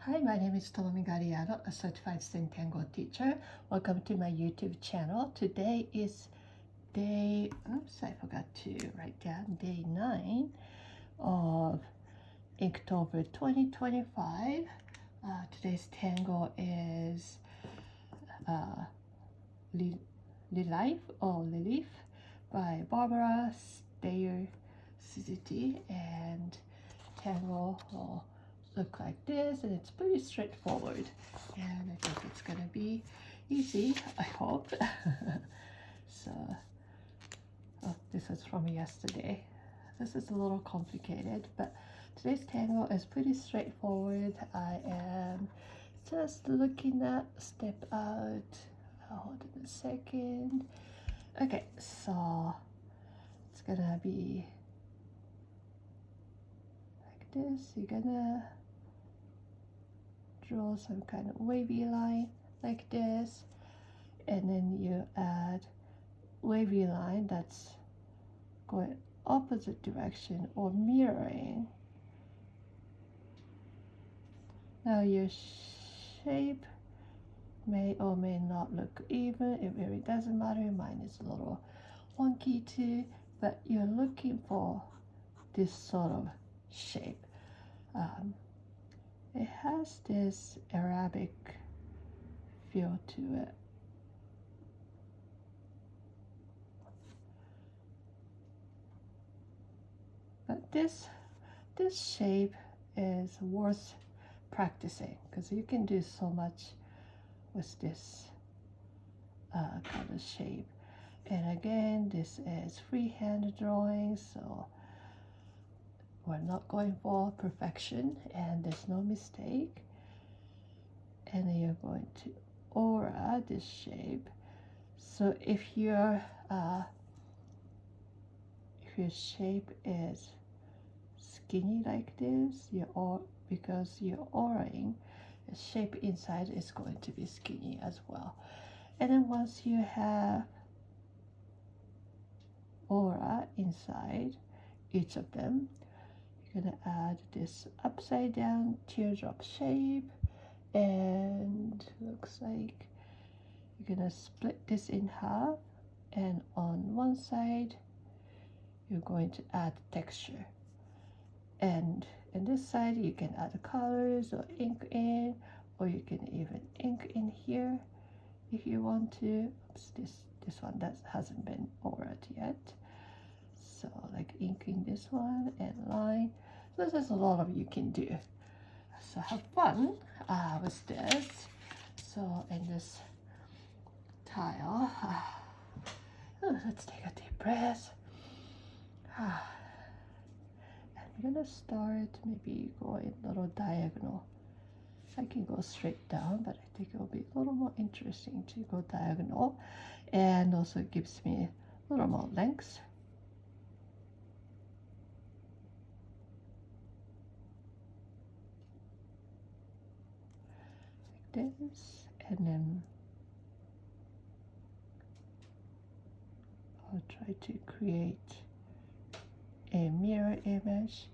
Hi, my name is Tomomi Gariano, a certified Zentangle teacher. Welcome to my YouTube channel. Today is day, oops, I forgot to write down, day 9 of Inktober 2025. Today's tangle is Lilife or Lilife by Barbara Steyer City, and tangle will look like this, and it's pretty straightforward, and I think it's gonna be easy, I hope. So this is from yesterday. This is a little complicated, but today's tangle is pretty straightforward. I am just looking at step out. Hold on a second. Okay, so it's gonna be like this. You're gonna draw some kind of wavy line like this, and then you add wavy line that's going opposite direction or mirroring. Now your shape may or may not look even. It really doesn't matter. Mine is a little wonky too, but you're looking for this sort of shape. It has this Arabic feel to it. But this shape is worth practicing because you can do so much with this kind of shape. And again, this is freehand drawing, so we're not going for perfection, and there's no mistake. And then you're going to aura this shape. So if your shape is skinny like this, because you're auraing, the shape inside is going to be skinny as well. And then once you have aura inside each of them, you're gonna add this upside down teardrop shape, and looks like you're gonna split this in half, and on one side you're going to add texture, and in this side you can add colors or ink in, or you can even ink in here if you want to. Oops, this one that hasn't been auraed yet, so like inking this one and line. So there's a lot of you can do, so have fun with this. So in this tile, let's take a deep breath. I'm gonna start maybe going a little diagonal. I can go straight down, but I think it will be a little more interesting to go diagonal, and also gives me a little more length. Like this, and then I'll try to create a mirror image.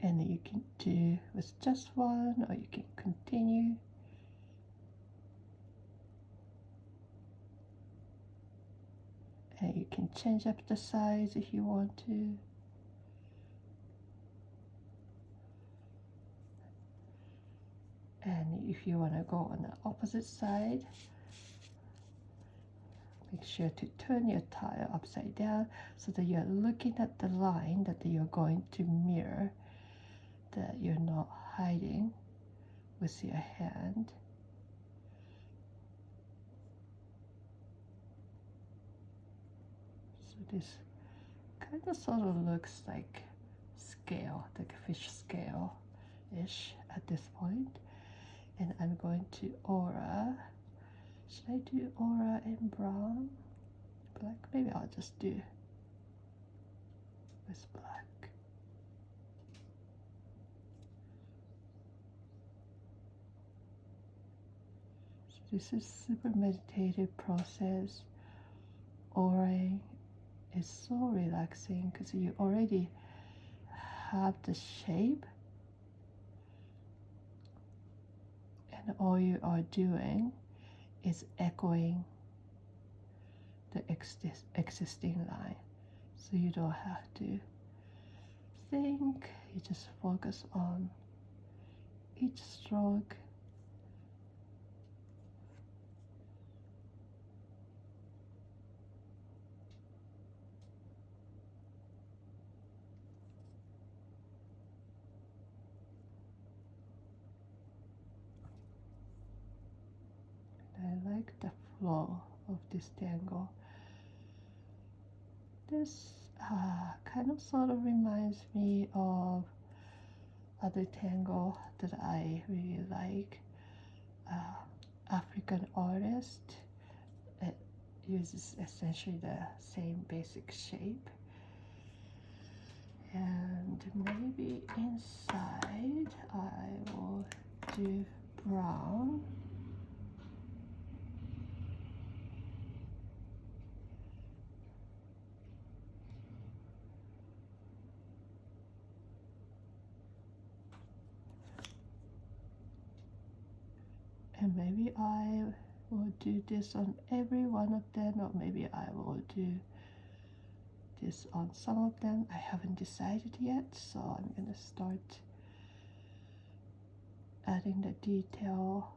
And you can do with just one, or you can continue. And you can change up the size if you want to. And if you want to go on the opposite side, make sure to turn your tile upside down so that you're looking at the line that you're going to mirror, that you're not hiding with your hand. So this kind of sort of looks like scale, like a fish scale-ish at this point. And I'm going to aura. Should I do aura in brown? Black? Maybe I'll just do with black. So this is super meditative process, auraing is so relaxing because you already have the shape, and all you are doing is echoing the existing line. So you don't have to think, you just focus on each stroke. I like the flow of this tangle. This kind of sort of reminds me of other tangle that I really like. African artist. It uses essentially the same basic shape. And maybe inside I will do brown. And maybe I will do this on every one of them, or maybe I will do this on some of them. I haven't decided yet, so I'm gonna start adding the details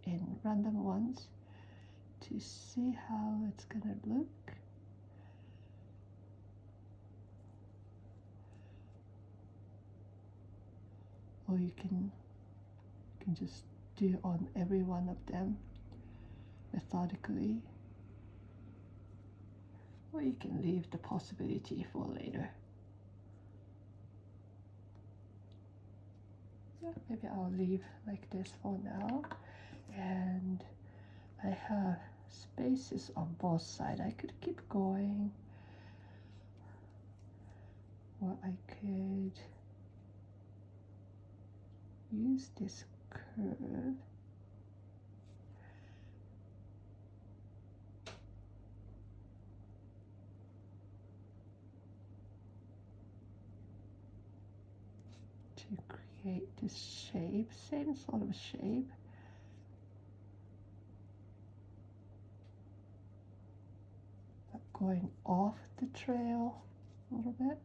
in random ones to see how it's gonna look. Or you can just do on every one of them methodically, or you can leave the possibility for later. Yeah, maybe I'll leave like this for now. And I have spaces on both sides. I could keep going, or I could use this curve to create this shape, same sort of shape. But going off the trail a little bit.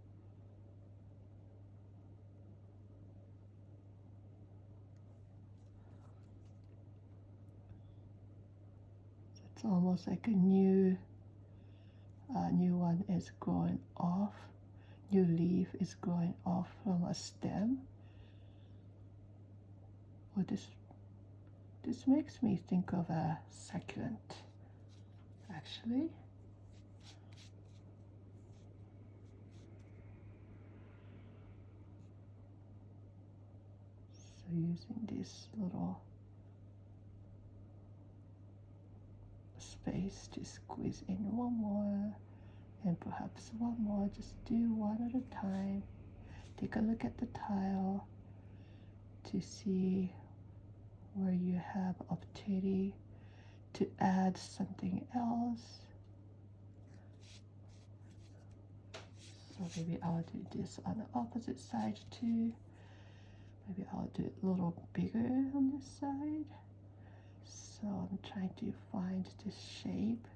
It's almost like a new one is growing off. New leaf is growing off from a stem. Well, this makes me think of a succulent, actually. So using this little space to squeeze in one more, and perhaps one more. Just do one at a time. Take a look at the tile to see where you have opportunity to add something else. So maybe I'll do this on the opposite side too. Maybe I'll do it a little bigger on this side. So I'm trying to find this shape.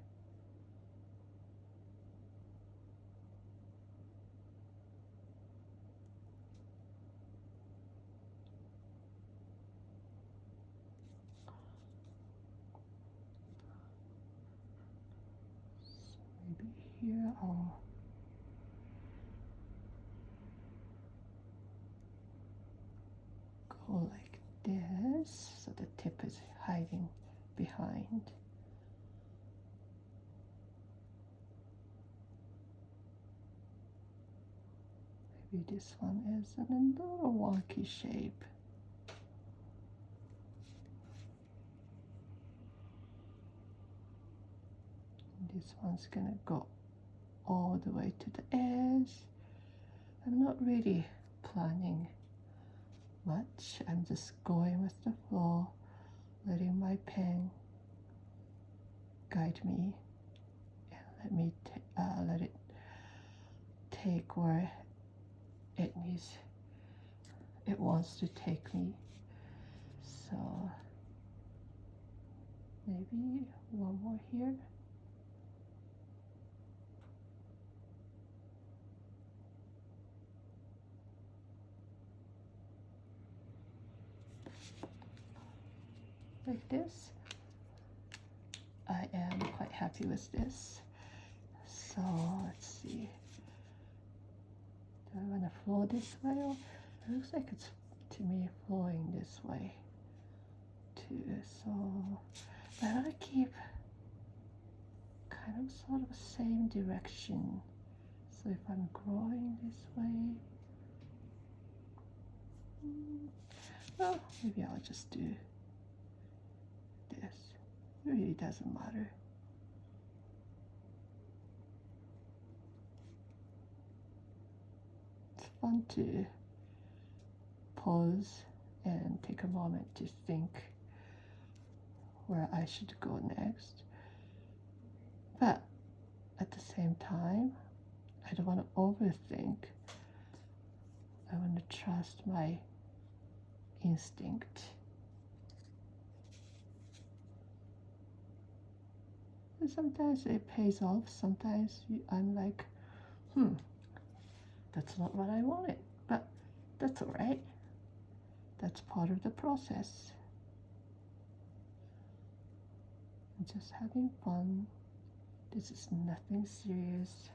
So maybe here I'll go like this, so the tip is hiding behind. Maybe this one is in a little wonky shape. And this one's gonna go all the way to the edge. I'm not really planning much. I'm just going with the flow, letting my pen guide me, and let me let it take where it wants to take me. So maybe one more here. Like this. I am quite happy with this. So let's see. Do I want to flow this way? Or it looks like it's to me flowing this way too. So but I want to keep kind of sort of same direction. So if I'm growing this way, well, maybe I'll just do this. It really doesn't matter. It's fun to pause and take a moment to think where I should go next. But at the same time, I don't want to overthink. I want to trust my instinct. And sometimes it pays off. Sometimes I'm like, that's not what I wanted. But that's all right. That's part of the process. I'm just having fun. This is nothing serious.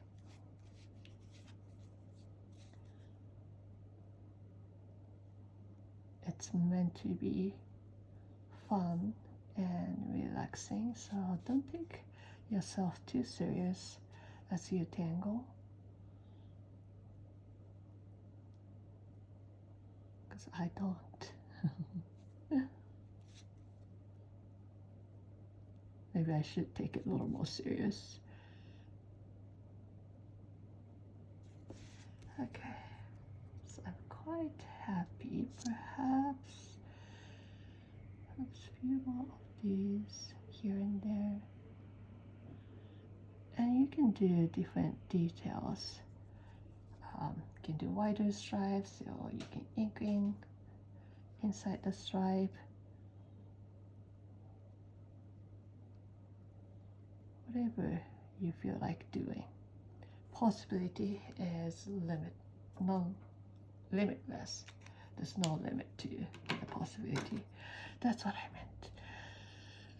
It's meant to be fun and relaxing, so don't take yourself too serious as you tangle, because I don't. Maybe I should take it a little more serious. Okay, so I'm quite happy. Perhaps a few more of these here and there. And you can do different details. You can do wider stripes, or you can ink in inside the stripe. Whatever you feel like doing. Possibility is limitless. There's no limit to the possibility. That's what I meant.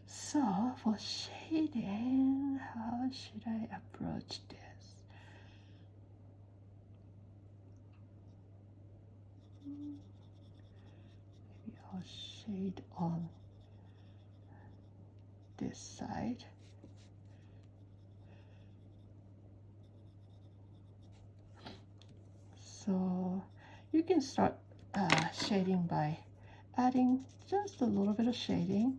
So for shading, how should I approach this? Maybe I'll shade on this side. So you can start shading by adding just a little bit of shading.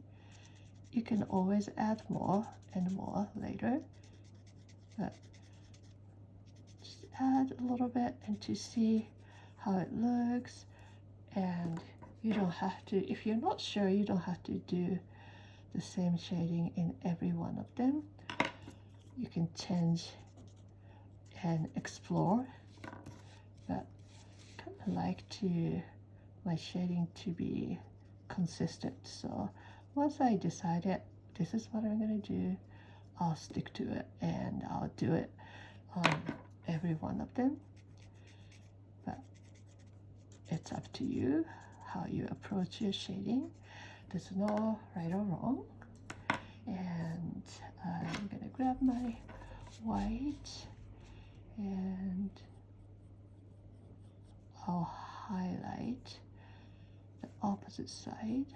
You can always add more and more later, but just add a little bit and to see how it looks. And you don't have to, if you're not sure, you don't have to do the same shading in every one of them. You can change and explore, but I kind of like my shading to be consistent. So once I decided this is what I'm going to do, I'll stick to it, and I'll do it on every one of them. But it's up to you how you approach your shading. There's no right or wrong. And I'm going to grab my white, and I'll highlight the opposite side.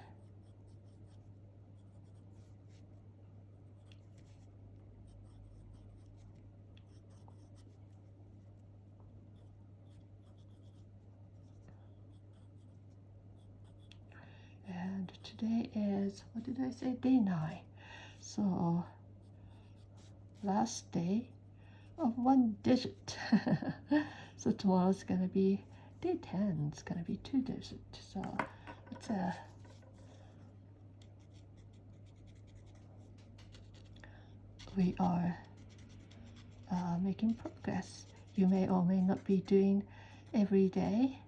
And today is, what did I say, day 9. So last day of 1 digit. So tomorrow's gonna be day 10. It's gonna be 2 digits. So it's we are making progress. You may or may not be doing every day.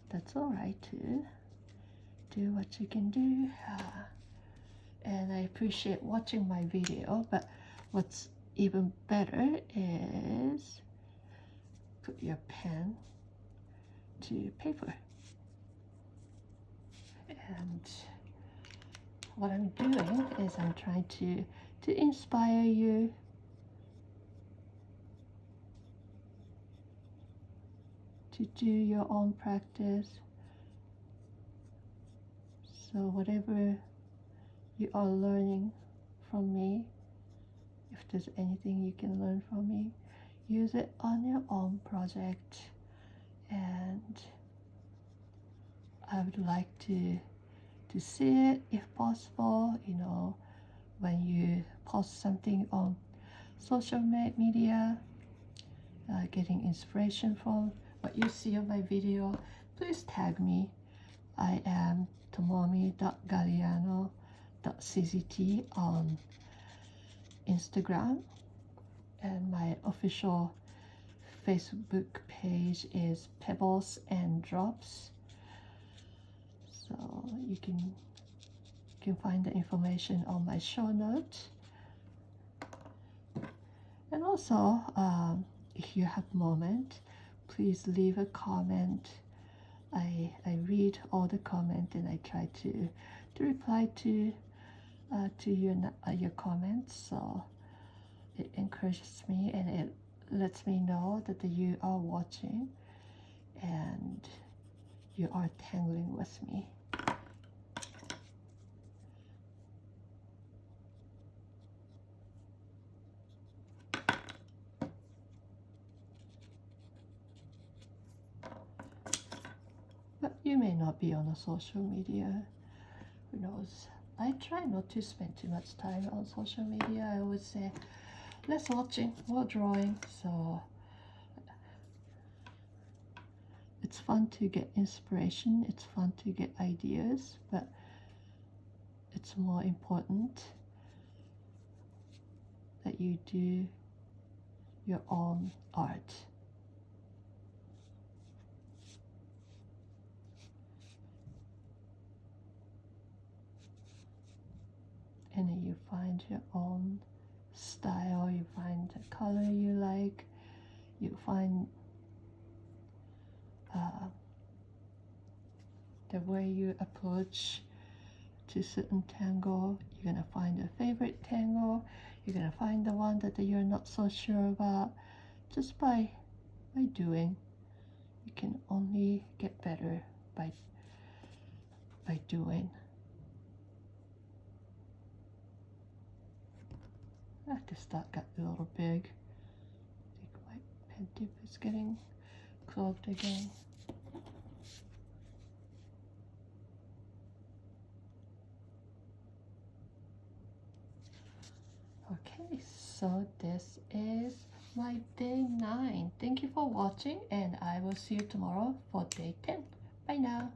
That's all right too. Do what you can do. And I appreciate watching my video, but what's even better is put your pen to paper. And what I'm doing is I'm trying to inspire you to do your own practice. So whatever you are learning from me, if there's anything you can learn from me, use it on your own project. And I would like to see it, if possible, you know, when you post something on social media, getting inspiration from what you see on my video, please tag me. I am tomomi.galliano.czt on Instagram, and my official Facebook page is Pebbles and Drops. So you can find the information on my show notes. And also, if you have a moment, please leave a comment. I read all the comments and I try to reply to your comments. So it encourages me and it lets me know that you are watching and you are tangling with me. But you may not be on a social media. Who knows? I try not to spend too much time on social media. I always say less watching, more drawing. So it's fun to get inspiration, it's fun to get ideas, but it's more important that you do your own art. And then you find your own style, you find the color you like, you find the way you approach to certain tangle. You're gonna find a favorite tangle, you're gonna find the one that you're not so sure about. Just by doing, you can only get better by doing. This dot got a little big. I think my pen tip is getting clogged again. Okay, so this is my day 9. Thank you for watching, and I will see you tomorrow for day 10. Bye now.